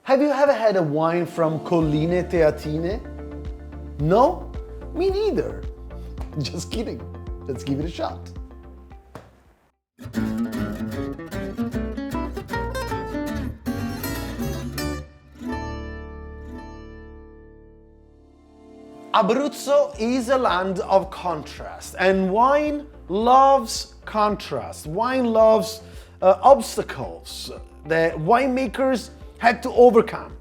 Have you ever had a wine from Colline Teatine? No? Me neither. Just kidding. Let's give it a shot. Abruzzo is a land of contrast, and wine loves contrast. Wine loves obstacles that winemakers had to overcome.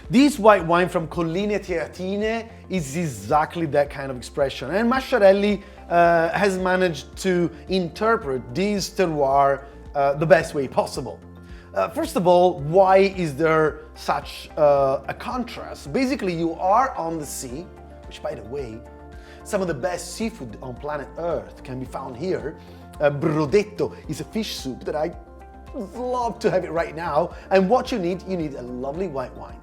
This white wine from Colline Teatine is exactly that kind of expression, and Masciarelli has managed to interpret this terroir the best way possible. First of all, why is there such a contrast? Basically, you are on the sea, which, by the way, some of the best seafood on planet Earth can be found here. Brodetto is a fish soup that I love to have it right now. And what you need a lovely white wine.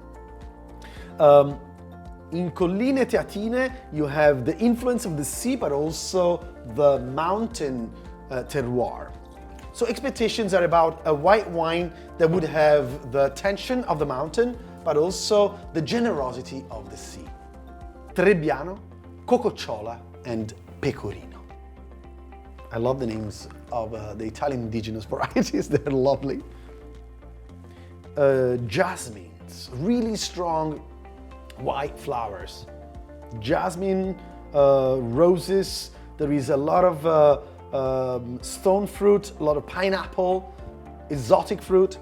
In Colline Teatine, you have the influence of the sea, but also the mountain terroir. So expectations are about a white wine that would have the tension of the mountain, but also the generosity of the sea. Trebbiano, Cococciola, and Pecorino. I love the names of the Italian indigenous varieties, they're lovely. Jasmines, really strong white flowers. Jasmine, roses, there is a lot of stone fruit, a lot of pineapple, exotic fruit,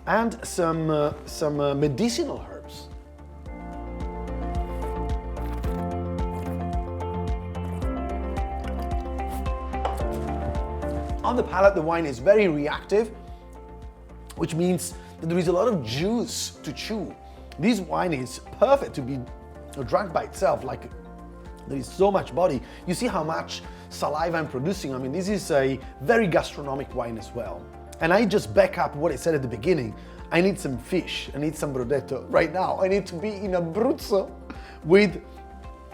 and some medicinal herbs. On the palate, the wine is very reactive, which means that there is a lot of juice to chew. This wine is perfect to be drunk by itself, like there is so much body. You see how much saliva I'm producing. I mean, this is a very gastronomic wine as well. And I just back up what I said at the beginning. I need some fish, I need some brodetto right now. I need to be in Abruzzo with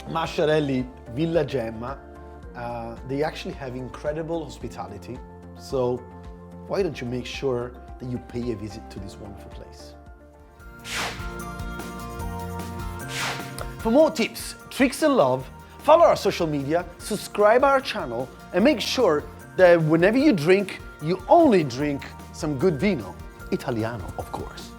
Masciarelli, Villa Gemma. They actually have incredible hospitality. So why don't you make sure that you pay a visit to this wonderful place? For more tips, tricks and love, follow our social media, subscribe our channel, and make sure that whenever you drink, you only drink some good vino. Italiano, of course.